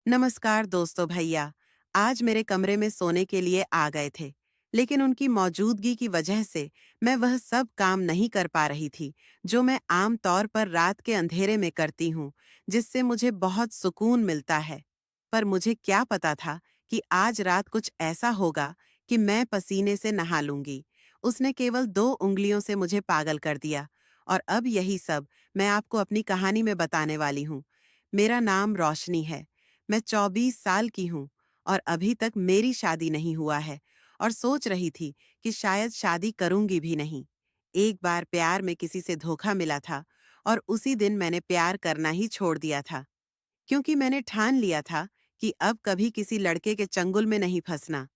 नमस्कार दोस्तों भैया। आज मेरे कमरे में सोने के लिए आ गए थे, लेकिन उनकी मौजूदगी की वजह से मैं वह सब काम नहीं कर पा रही थी जो मैं आम तौर पर रात के अंधेरे में करती हूँ, जिससे मुझे बहुत सुकून मिलता है। पर मुझे क्या पता था कि आज रात कुछ ऐसा होगा कि मैं पसीने से नहा लूंगी। उसने केवल 2 उंगलियों से मुझे पागल कर दिया, और अब यही सब मैं आपको अपनी कहानी में बताने वाली हूँ। मेरा नाम रोशनी है। मैं 24 साल की हूँ और अभी तक मेरी शादी नहीं हुआ है, और सोच रही थी कि शायद शादी करूंगी भी नहीं। एक बार प्यार में किसी से धोखा मिला था, और उसी दिन मैंने प्यार करना ही छोड़ दिया था, क्योंकि मैंने ठान लिया था कि अब कभी किसी लड़के के चंगुल में नहीं फंसना।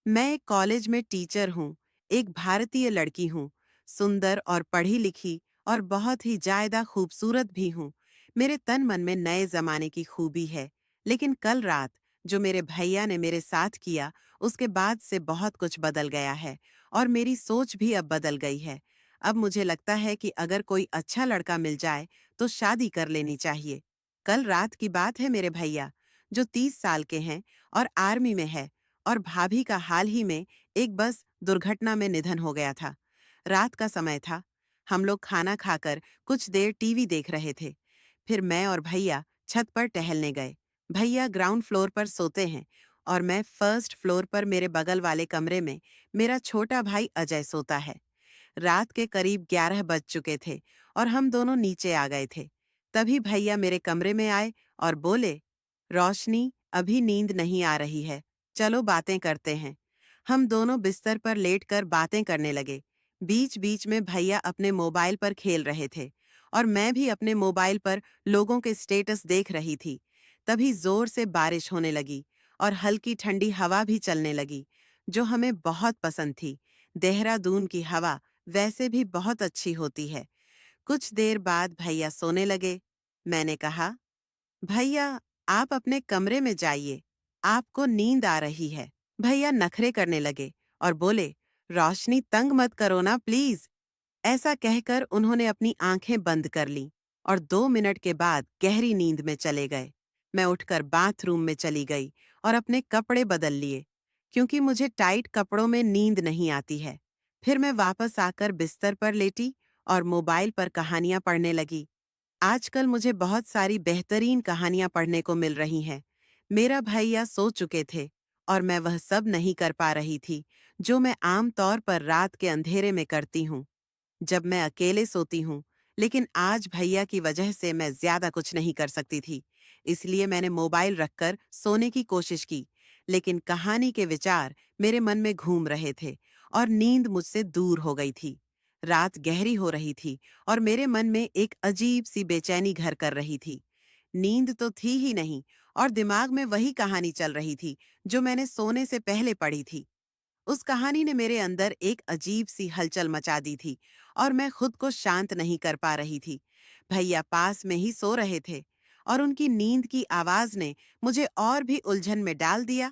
मैं एक कॉलेज में टीचर हूँ, एक भारतीय लड़की हूँ, सुंदर और पढ़ी लिखी और बहुत ही ज्यादा खूबसूरत भी हूँ। मेरे तन मन में नए जमाने की खूबी है, लेकिन कल रात जो मेरे भैया ने मेरे साथ किया, उसके बाद से बहुत कुछ बदल गया है, और मेरी सोच भी अब बदल गई है। अब मुझे लगता है कि अगर कोई अच्छा लड़का मिल जाए तो शादी कर लेनी चाहिए। कल रात की बात है मेरे भैया, जो 30 साल के हैं और आर्मी में है, और भाभी का हाल ही में एक बस दुर्घटना में निधन हो गया था। रात का समय था। हम लोग खाना खाकर कुछ देर टीवी देख रहे थे। फिर मैं और भैया छत पर टहलने गए। भैया ग्राउंड फ्लोर पर सोते हैं, और मैं फर्स्ट फ्लोर पर मेरे बगल वाले कमरे में मेरा छोटा भाई अजय सोता है। रात के करीब 11 बज चुके थे, और हम दोनों नीचे आ गए थे। तभी भैया मेरे कमरे में आए और बोले, रोशनी, अभी नींद नहीं आ रही है, चलो बातें करते हैं। हम दोनों बिस्तर पर लेटकर बातें करने लगे। बीच बीच में भैया अपने मोबाइल पर खेल रहे थे, और मैं भी अपने मोबाइल पर लोगों के स्टेटस देख रही थी। तभी जोर से बारिश होने लगी, और हल्की ठंडी हवा भी चलने लगी, जो हमें बहुत पसंद थी। देहरादून की हवा वैसे भी बहुत अच्छी होती है। कुछ देर बाद भैया सोने लगे। मैंने कहा, भैया, आप अपने कमरे में जाइए, आपको नींद आ रही है। भैया नखरे करने लगे और बोले, रोशनी, तंग मत करो ना प्लीज। ऐसा कहकर उन्होंने अपनी आंखें बंद कर लीं, और 2 मिनट के बाद गहरी नींद में चले गए। मैं उठकर बाथरूम में चली गई और अपने कपड़े बदल लिए, क्योंकि मुझे टाइट कपड़ों में नींद नहीं आती है। फिर मैं वापस आकर बिस्तर पर लेटी और मोबाइल पर कहानियां पढ़ने लगी। आजकल मुझे बहुत सारी बेहतरीन कहानियां पढ़ने को मिल रही हैं। मेरा भैया सो चुके थे, और मैं वह सब नहीं कर पा रही थी जो मैं आम तौर पर रात के अंधेरे में करती हूँ, जब मैं अकेले सोती हूँ। लेकिन आज भैया की वजह से मैं ज्यादा कुछ नहीं कर सकती थी, इसलिए मैंने मोबाइल रखकर सोने की कोशिश की। लेकिन कहानी के विचार मेरे मन में घूम रहे थे, और नींद मुझसे दूर हो गई थी। रात गहरी हो रही थी, और मेरे मन में एक अजीब सी बेचैनी घर कर रही थी। नींद तो थी ही नहीं, और दिमाग में वही कहानी चल रही थी जो मैंने सोने से पहले पढ़ी थी। उस कहानी ने मेरे अंदर एक अजीब सी हलचल मचा दी थी, और मैं खुद को शांत नहीं कर पा रही थी। भैया पास में ही सो रहे थे, और उनकी नींद की आवाज ने मुझे और भी उलझन में डाल दिया।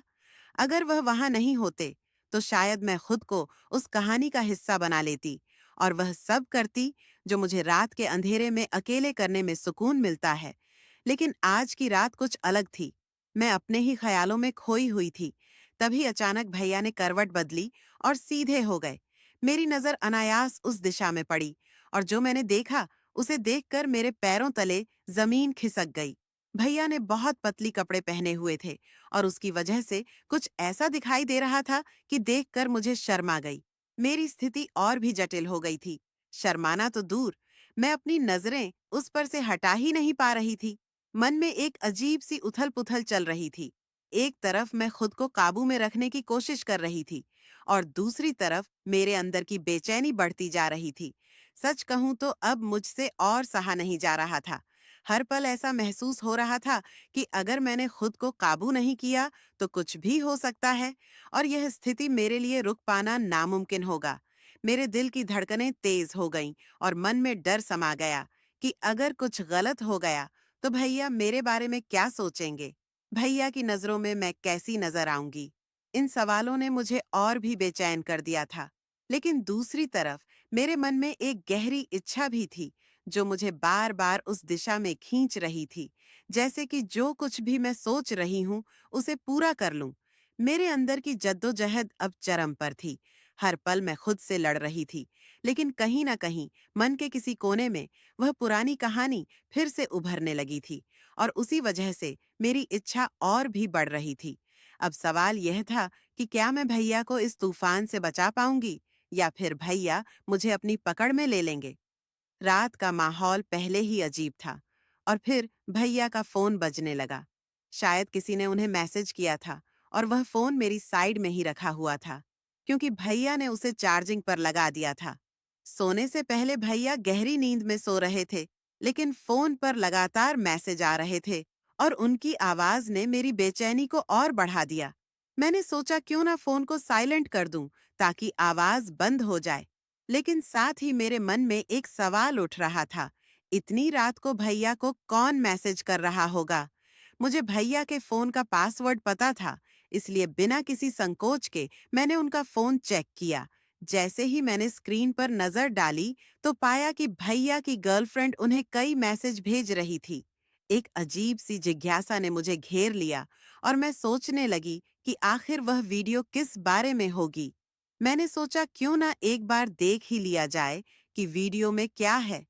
अगर वह वहां नहीं होते, तो शायद मैं खुद को उस कहानी का हिस्सा बना लेती, और वह सब करती जो मुझे रात के अंधेरे में अकेले करने में सुकून मिलता है। लेकिन आज की रात कुछ अलग थी। मैं अपने ही ख्यालों में खोई हुई थी। तभी अचानक भैया ने करवट बदली और सीधे हो गए। मेरी नजर अनायास उस दिशा में पड़ी, और जो मैंने देखा उसे देखकर मेरे पैरों तले जमीन खिसक गई। भैया ने बहुत पतली कपड़े पहने हुए थे, और उसकी वजह से कुछ ऐसा दिखाई दे रहा था कि देखकर मुझे शर्म आ गई। मेरी स्थिति और भी जटिल हो गई थी। शर्माना तो दूर, मैं अपनी नजरें उस पर से हटा ही नहीं पा रही थी। मन में एक अजीब सी उथल-पुथल चल रही थी। एक तरफ मैं खुद को काबू में रखने की कोशिश कर रही थी, और दूसरी तरफ मेरे अंदर की बेचैनी बढ़ती जा रही थी। सच कहूं तो अब मुझसे और सहा नहीं जा रहा था। हर पल ऐसा महसूस हो रहा था कि अगर मैंने खुद को काबू नहीं किया तो कुछ भी हो सकता है, और यह स्थिति मेरे लिए रुक पाना नामुमकिन होगा। मेरे दिल की धड़कनें तेज हो गईं, और मन में डर समा गया कि अगर कुछ गलत हो गया तो भैया मेरे बारे में क्या सोचेंगे। भैया की नजरों में मैं कैसी नजर आऊंगी। इन सवालों ने मुझे और भी बेचैन कर दिया था। लेकिन दूसरी तरफ मेरे मन में एक गहरी इच्छा भी थी, जो मुझे बार बार उस दिशा में खींच रही थी जैसे कि जो कुछ भी मैं सोच रही हूँ उसे पूरा कर लूं। मेरे अंदर की जद्दोजहद अब चरम पर थी। हर पल मैं खुद से लड़ रही थी, लेकिन कहीं ना कहीं मन के किसी कोने में वह पुरानी कहानी फिर से उभरने लगी थी, और उसी वजह से मेरी इच्छा और भी बढ़ रही थी। अब सवाल यह था कि क्या मैं भैया को इस तूफान से बचा पाऊंगी, या फिर भैया मुझे अपनी पकड़ में ले लेंगे। रात का माहौल पहले ही अजीब था, और फिर भैया का फोन बजने लगा। शायद किसी ने उन्हें मैसेज किया था, और वह फोन मेरी साइड में ही रखा हुआ था, क्योंकि भैया ने उसे चार्जिंग पर लगा दिया था। सोने से पहले भैया गहरी नींद में सो रहे थे, लेकिन फोन पर लगातार मैसेज आ रहे थे, और उनकी आवाज ने मेरी बेचैनी को और बढ़ा दिया। मैंने सोचा क्यों ना फोन को साइलेंट कर दूं, ताकि आवाज बंद हो जाए। लेकिन साथ ही मेरे मन में एक सवाल उठ रहा था, इतनी रात को भैया को कौन मैसेज कर रहा होगा। मुझे भैया के फोन का पासवर्ड पता था, इसलिए बिना किसी संकोच के मैंने उनका फोन चेक किया। जैसे ही मैंने स्क्रीन पर नजर डाली, तो पाया कि भैया की गर्लफ्रेंड उन्हें कई मैसेज भेज रही थी। एक अजीब सी जिज्ञासा ने मुझे घेर लिया, और मैं सोचने लगी कि आखिर वह वीडियो किस बारे में होगी। मैंने सोचा क्यों ना एक बार देख ही लिया जाए कि वीडियो में क्या है।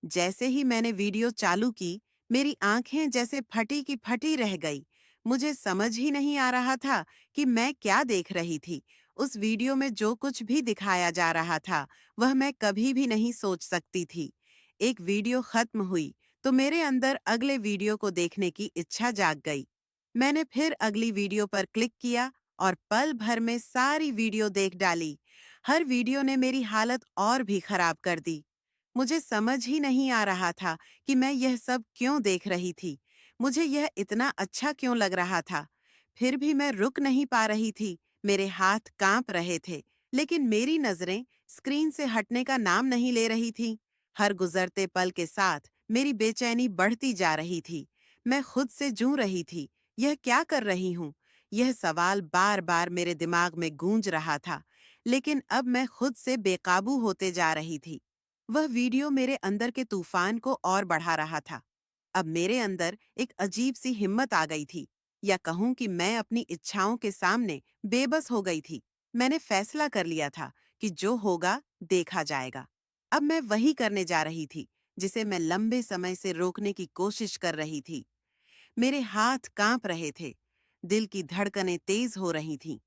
जैसे ही मैंने वीडियो चालू की, मेरी आंखें जैसे फटी की फटी रह गई। मुझे समझ ही नहीं आ रहा था कि मैं क्या देख रही थी। उस वीडियो में जो कुछ भी दिखाया जा रहा था, वह मैं कभी भी नहीं सोच सकती थी। एक वीडियो खत्म हुई, तो मेरे अंदर अगले वीडियो को देखने की इच्छा जाग गई। मैंने फिर अगली वीडियो पर क्लिक किया, और पल भर में सारी वीडियो देख डाली। हर वीडियो ने मेरी हालत और भी खराब कर दी। मुझे समझ ही नहीं आ रहा था कि मैं यह सब क्यों देख रही थी। मुझे यह इतना अच्छा क्यों लग रहा था। फिर भी मैं रुक नहीं पा रही थी। मेरे हाथ कांप रहे थे, लेकिन मेरी नजरें स्क्रीन से हटने का नाम नहीं ले रही थीं। हर गुजरते पल के साथ मेरी बेचैनी बढ़ती जा रही थी। मैं खुद से जूझ रही थी, यह क्या कर रही हूँ? यह सवाल बार बार मेरे दिमाग में गूंज रहा था, लेकिन अब मैं खुद से बेकाबू होते जा रही थी। वह वीडियो मेरे अंदर के तूफान को और बढ़ा रहा था। अब मेरे अंदर एक अजीब सी हिम्मत आ गई थी, या कहूं कि मैं अपनी इच्छाओं के सामने बेबस हो गई थी। मैंने फैसला कर लिया था कि जो होगा देखा जाएगा। अब मैं वही करने जा रही थी जिसे मैं लंबे समय से रोकने की कोशिश कर रही थी। मेरे हाथ कांप रहे थे, दिल की धड़कनें तेज हो रही थीं।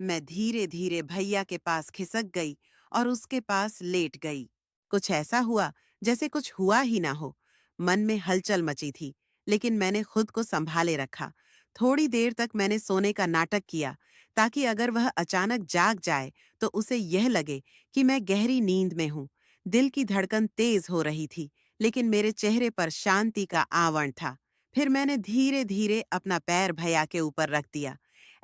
मैं धीरे धीरे भैया के पास खिसक गई, और उसके पास लेट गई। कुछ ऐसा हुआ जैसे कुछ हुआ ही ना हो। मन में हलचल मची थी, लेकिन मैंने खुद को संभाले रखा। थोड़ी देर तक मैंने सोने का नाटक किया, ताकि अगर वह अचानक जाग जाए तो उसे यह लगे कि मैं गहरी नींद में हूँ। दिल की धड़कन तेज हो रही थी, लेकिन मेरे चेहरे पर शांति का आवरण था। फिर मैंने धीरे धीरे अपना पैर भैया के ऊपर रख दिया,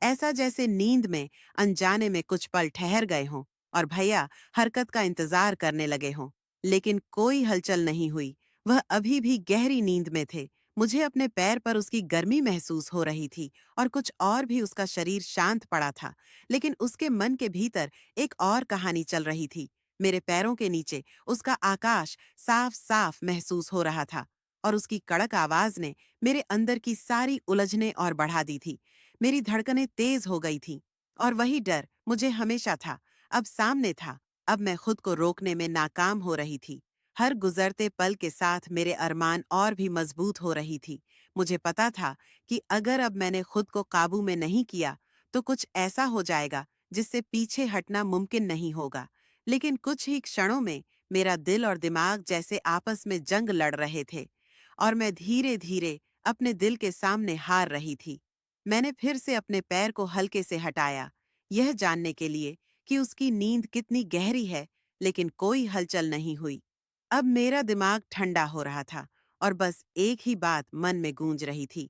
ऐसा जैसे नींद में अनजाने में कुछ पल ठहर गए हों, और भैया हरकत का इंतजार करने लगे हों। लेकिन कोई हलचल नहीं हुई। वह अभी भी गहरी नींद में थे। मुझे अपने पैर पर उसकी गर्मी महसूस हो रही थी, और कुछ और भी उसका शरीर शांत पड़ा था। लेकिन उसके मन के भीतर एक और कहानी चल रही थी। मेरे पैरों के नीचे उसका आकाश साफ साफ महसूस हो रहा था, और उसकी कड़क आवाज ने मेरे अंदर की सारी उलझनें और बढ़ा दी थी। मेरी धड़कनें तेज हो गई थीं, और वही डर मुझे हमेशा था, अब सामने था। अब मैं खुद को रोकने में नाकाम हो रही थी। हर गुजरते पल के साथ मेरे अरमान और भी मजबूत हो रही थी। मुझे पता था कि अगर अब मैंने खुद को काबू में नहीं किया, तो कुछ ऐसा हो जाएगा जिससे पीछे हटना मुमकिन नहीं होगा। लेकिन कुछ ही क्षणों में मेरा दिल और दिमाग जैसे आपस में जंग लड़ रहे थे, और मैं धीरे धीरे अपने दिल के सामने हार रही थी। मैंने फिर से अपने पैर को हल्के से हटाया, यह जानने के लिए कि उसकी नींद कितनी गहरी है, लेकिन कोई हलचल नहीं हुई। अब मेरा दिमाग ठंडा हो रहा था, और बस एक ही बात मन में गूंज रही थी।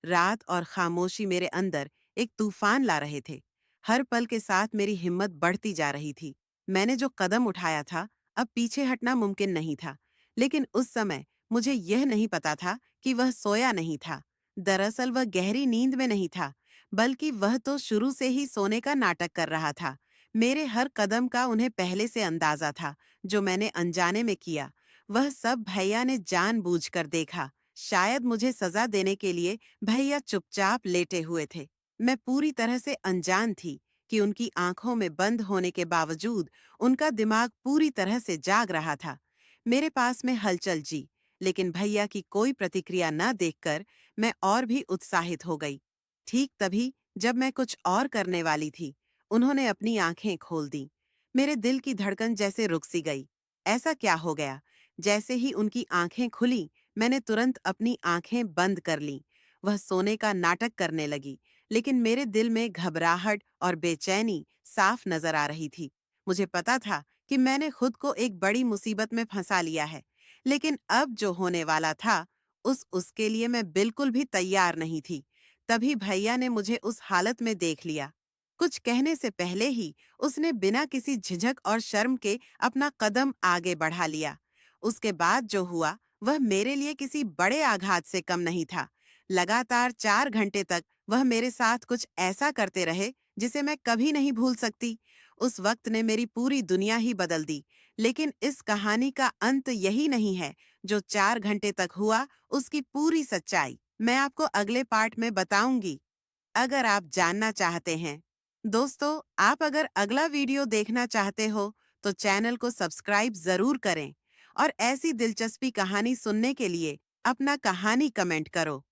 रात और खामोशी मेरे अंदर एक तूफान ला रहे थे। हर पल के साथ मेरी हिम्मत बढ़ती जा रही थी। मैंने जो कदम उठाया था, अब पीछे हटना मुमकिन नहीं था। लेकिन उस समय मुझे यह नहीं पता था कि वह सोया नहीं था। दरअसल वह गहरी नींद में नहीं था, बल्कि वह तो शुरू से ही सोने का नाटक कर रहा था। मेरे हर कदम का उन्हें पहले से अंदाजा था, जो मैंने अनजाने में किया। वह सब भैया ने जानबूझकर देखा, शायद मुझे सजा देने के लिए भैया चुपचाप लेटे हुए थे। मैं पूरी तरह से अनजान थी कि उनकी आंखों में बंद होने के बावजूद उनका दिमाग पूरी तरह से जाग रहा था। मेरे पास में हलचल जी, लेकिन भैया की कोई प्रतिक्रिया न देखकर मैं और भी उत्साहित हो गई। ठीक तभी, जब मैं कुछ और करने वाली थी, उन्होंने अपनी आंखें खोल दी। मेरे दिल की धड़कन जैसे रुक सी गई। ऐसा क्या हो गया? जैसे ही उनकी आंखें खुली, मैंने तुरंत अपनी आंखें बंद कर लीं। वह सोने का नाटक करने लगी, लेकिन मेरे दिल में घबराहट और बेचैनी साफ नजर आ रही थी। मुझे पता था कि मैंने खुद को एक बड़ी मुसीबत में फंसा लिया है, लेकिन अब जो होने वाला था, उसके लिए मैं बिल्कुल भी तैयार नहीं थी। तभी भैया ने मुझे उस हालत में देख लिया। कुछ कहने से पहले ही उसने बिना किसी झिझक और शर्म के अपना कदम आगे बढ़ा लिया। उसके बाद जो हुआ, वह मेरे लिए किसी बड़े आघात से कम नहीं था। लगातार 4 घंटे तक वह मेरे साथ कुछ ऐसा करते रहे जिसे मैं कभी नहीं भूल सकती। उस वक्त ने मेरी पूरी दुनिया ही बदल दी। लेकिन इस कहानी का अंत यही नहीं है। जो 4 घंटे तक हुआ, उसकी पूरी सच्चाई मैं आपको अगले पार्ट में बताऊंगी, अगर आप जानना चाहते हैं। दोस्तों, आप अगर अगला वीडियो देखना चाहते हो, तो चैनल को सब्सक्राइब जरूर करें और ऐसी दिलचस्पी कहानी सुनने के लिए अपना कहानी कमेंट करो।